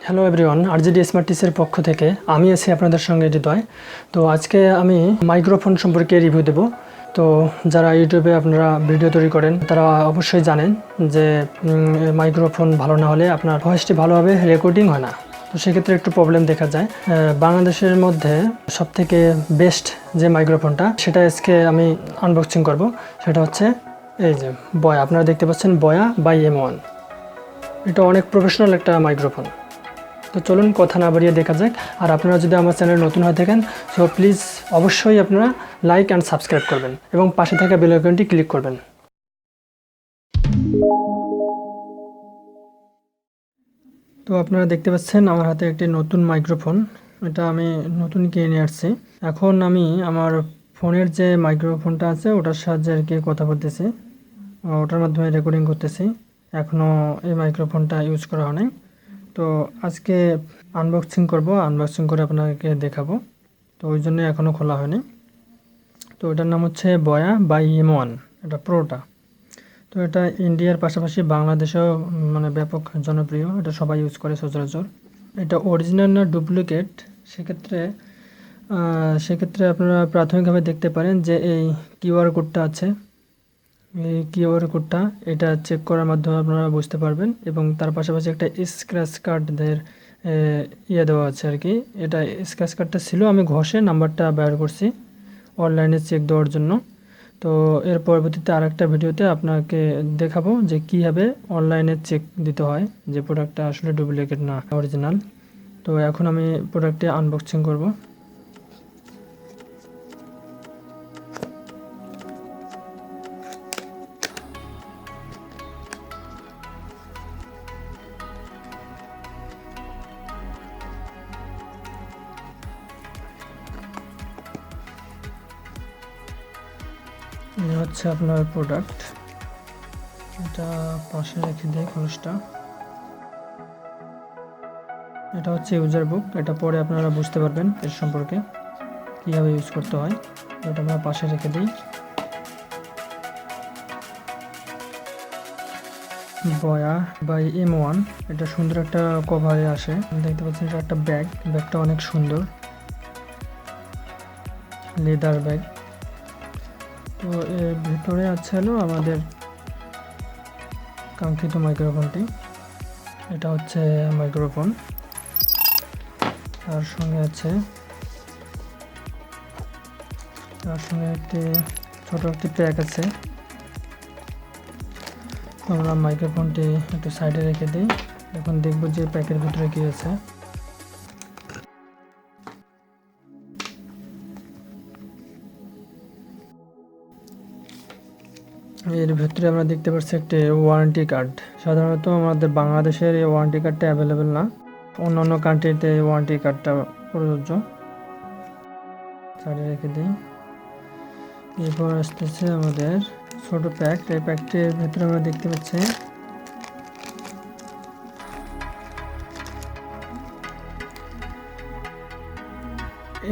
Hello everyone, RGD SmarTtech পক্ষ থেকে আমি আছি আপনাদের সঙ্গে হৃদয়। তো আজকে আমি মাইক্রোফোন সম্পর্কে রিভিউ দেব। তো যারা ইউটিউবে আপনারা ভিডিও তৈরি করেন তারা অবশ্যই জানেন যে মাইক্রোফোন ভালো না হলে আপনার ভয়েসটি ভালোভাবে রেকর্ডিং হয় না। তো সেক্ষেত্রে একটু প্রবলেম দেখা যায়। বাংলাদেশের মধ্যে সবথেকে বেস্ট যে মাইক্রোফোনটা সেটা আজকে আমি আনবক্সিং করব। সেটা হচ্ছে এই যে বয়া, আপনারা দেখতে পাচ্ছেন বয়া বাই M1। এটা অনেক প্রফেশনাল একটা মাইক্রোফোন। তো চলুন কথা না বাড়িয়ে দেখা যাক। আর আপনারা যদি আমার চ্যানেল নতুন হয়ে থাকেন সো প্লিজ অবশ্যই আপনারা লাইক অ্যান্ড সাবস্ক্রাইব করবেন এবং পাশে থাকা বেল আইকনটি ক্লিক করবেন। তো আপনারা দেখতে পাচ্ছেন আমার হাতে একটি নতুন মাইক্রোফোন। এটা আমি নতুন কিনে নিয়ে আসছি। এখন আমি আমার ফোনের যে মাইক্রোফোনটা আছে ওটার সাহায্যে আর কি কথা বলতেছি, ওটার মাধ্যমে রেকর্ডিং করতেছি। এখনও এই মাইক্রোফোনটা ইউজ করা হয় নাই। তো আজকে আনবক্সিং করব, আনবক্সিং করে আপনাকে দেখাবো। তো ওই জন্য এখনও খোলা হয়নি। তো এটার নাম হচ্ছে বয়া বাই M1, এটা প্রোটা। তো এটা ইন্ডিয়ার পাশাপাশি বাংলাদেশেও মানে ব্যাপক জনপ্রিয়, এটা সবাই ইউজ করে সচরাচর। এটা অরিজিনাল না ডুপ্লিকেট সেক্ষেত্রে আপনারা প্রাথমিকভাবে দেখতে পারেন যে এই কিউআর কোডটা আছে। এই কিউআর কোডটা এটা চেক করার মাধ্যমে আপনারা বুঝতে পারবেন, এবং তার পাশাপাশি একটা স্ক্র্যাচ কার্ডের দেওয়া আছে আর কি। এটা স্ক্র্যাচ কার্ডটা ছিল, আমি ঘষে নাম্বারটা বের করছি অনলাইনে চেক দেওয়ার জন্য। তো এর পরবর্তীতে আরেকটা ভিডিওতে আপনাকে দেখাবো যে কীভাবে অনলাইনে চেক দিতে হয় যে প্রোডাক্টটা আসলে ডুপ্লিকেট না অরিজিনাল। তো এখন আমি প্রোডাক্টটি আনবক্সিং করব। এই হচ্ছে আপনার প্রোডাক্ট। এটা পাশে রেখে দিই খরচটা। এটা হচ্ছে ইউজার বুক, এটা পরে আপনারা বুঝতে পারবেন এর সম্পর্কে কীভাবে ইউজ করতে হয়। এটা আমরা পাশে রেখে দিই। বয়া বাই M1, এটা সুন্দর একটা কভারে আসে, দেখতে পাচ্ছেন। এটা একটা ব্যাগটা অনেক সুন্দর, লেদার ব্যাগ। তো এর ভিতরে আছে হলো আমাদের কাঙ্ক্ষিত মাইক্রোফোনটি। এটা হচ্ছে মাইক্রোফোন, তার সঙ্গে একটি ছোট একটি প্যাক আছে। আমরা মাইক্রোফোনটি একটু সাইডে রেখে দিই। এখন দেখব যে প্যাকের ভিতরে কি আছে। এর ভেতরে আমরা দেখতে পাচ্ছি একটি ওয়ারেন্টি কার্ড। সাধারণত আমাদের বাংলাদেশের এই ওয়ারেন্টি কার্ডটা অ্যাভেলেবেল না, অন্যান্য কান্ট্রিতে এই ওয়ারেন্টি কার্ডটা প্রযোজ্য। সাইডে রেখে দিই। এরপর আসতেছে আমাদের ছোট প্যাক। এই প্যাকটির ভেতরে আমরা দেখতে পাচ্ছি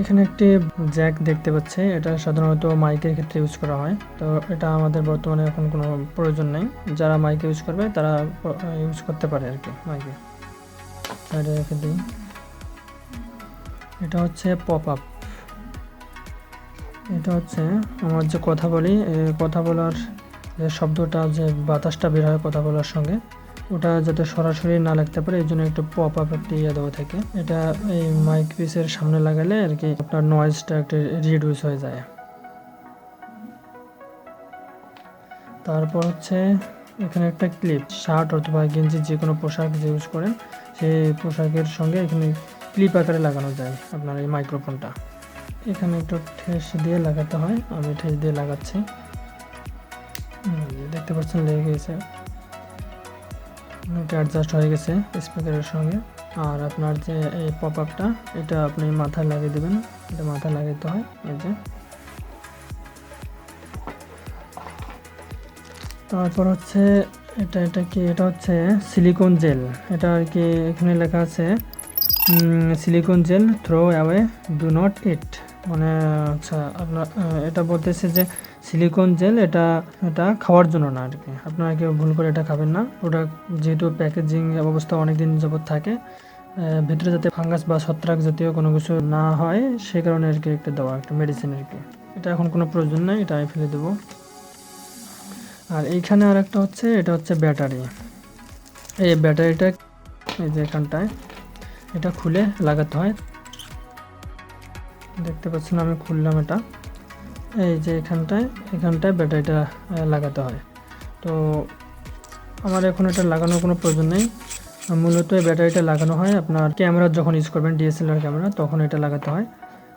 এখানে একটি জ্যাক দেখতে পাচ্ছি। এটা সাধারণত মাইকের ক্ষেত্রে ইউজ করা হয়। তো এটা আমাদের বর্তমানে এখন কোনো প্রয়োজন নেই, যারা মাইকে ইউজ করবে তারা ইউজ করতে পারে আর কি মাইকে। সাইডে রেখে দিই। এটা হচ্ছে পপ আপ। এটা হচ্ছে আমার যে কথা বলি, কথা বলার যে শব্দটা, যে বাতাসটা বের হয় কথা বলার সঙ্গে, ওটা যাতে সরাসরি না লাগতে পারে এই জন্য একটু পপ আপ একটি দেওয়া থাকে। এটা এই মাইক পিসের সামনে লাগালে আর কি আপনার নয়েজটা একটু রিডিউস হয়ে যায়। তারপর হচ্ছে এখানে একটা ক্লিপ, শার্ট অথবা গেঞ্জি যে কোনো পোশাক যে ইউজ করেন সেই পোশাকের সঙ্গে এখানে ক্লিপ আকারে লাগানো যায় আপনার এই মাইক্রোফোনটা। এখানে একটু ঠেস দিয়ে লাগাতে হয়, আমি ঠেস দিয়ে লাগাচ্ছি। দেখতে পাচ্ছেন লেগে গেছে, এটা অ্যাডজাস্ট হয়ে গেছে স্পিকারের সঙ্গে। আর আপনার যে এই পপ আপটা, এটা আপনি মাথায় লাগিয়ে দেবেন। এটা মাথায় লাগাতে হয় এই যে। তারপর হচ্ছে এটা কি, এটা হচ্ছে সিলিকন জেল। এটা আর কি এখানে লেখা আছে silicone gel throw away do not eat, মানে আচ্ছা আপনার এটা বলতেছে যে সিলিকন জেল এটা খাওয়ার জন্য না আর কি, আপনারা কেউ ভুল করে এটা খাবেন না। ওটা যেহেতু প্যাকেজিং অবস্থা অনেক দিন যাবত থাকে, ভিতরে যাতে ফাঙ্গাস বা ছত্রাক জাতীয় কোনো কিছু না হয় সেই কারণে আর কি একটা দেওয়া, একটা মেডিসিন আর কি। এটা এখন কোনো প্রয়োজন নাই, এটা আমি ফেলে দেবো। আর এইখানে আর একটা হচ্ছে, এটা হচ্ছে ব্যাটারি। এই ব্যাটারিটা এই যে এখানটায় এটা খুলে লাগাতে হয়, দেখতে পাচ্ছেন আমি খুললাম এটা। এই যে এখানটায় ব্যাটারিটা লাগাতে হয়। তো আমার এখন এটা লাগানোর কোনো প্রয়োজন নেই। মূলত এই ব্যাটারিটা লাগানো হয় আপনার ক্যামেরা যখন ইউজ করবেন, DSLR ক্যামেরা, তখন এটা লাগাতে হয়।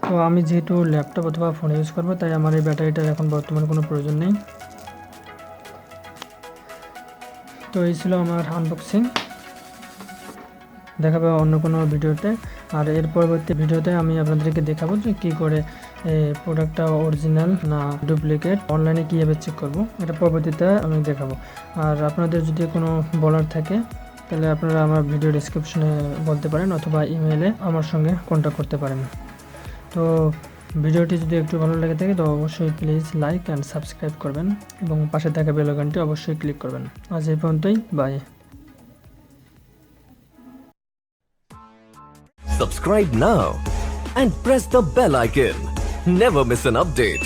তো আমি যেহেতু ল্যাপটপ অথবা ফোনে ইউজ করবো, তাই আমার এই ব্যাটারিটার এখন বর্তমানে কোনো প্রয়োজন নেই। তো এই ছিল আমার আনবক্সিং, দেখাবো অন্য কোনো ভিডিওতে। আর এর পরবর্তী ভিডিওতে আমি আপনাদেরকে দেখাবো যে কী করে প্রোডাক্টটা অরিজিনাল না ডুপ্লিকেট অনলাইনে কীভাবে চেক করবো, এটা পরবর্তীতে আমি দেখাবো। আর আপনাদের যদি কোনো বলার থাকে তাহলে আপনারা আমার ভিডিও ডেসক্রিপশনে বলতে পারেন অথবা ইমেইলে আমার সঙ্গে কন্ট্যাক্ট করতে পারেন। তো ভিডিওটি যদি একটু ভালো লেগে থাকে তো অবশ্যই প্লিজ লাইক অ্যান্ড সাবস্ক্রাইব করবেন এবং পাশে থাকা বেল আইকনটি অবশ্যই ক্লিক করবেন। আজ এই পর্যন্তই, by. Subscribe now and press the bell icon. Never miss an update.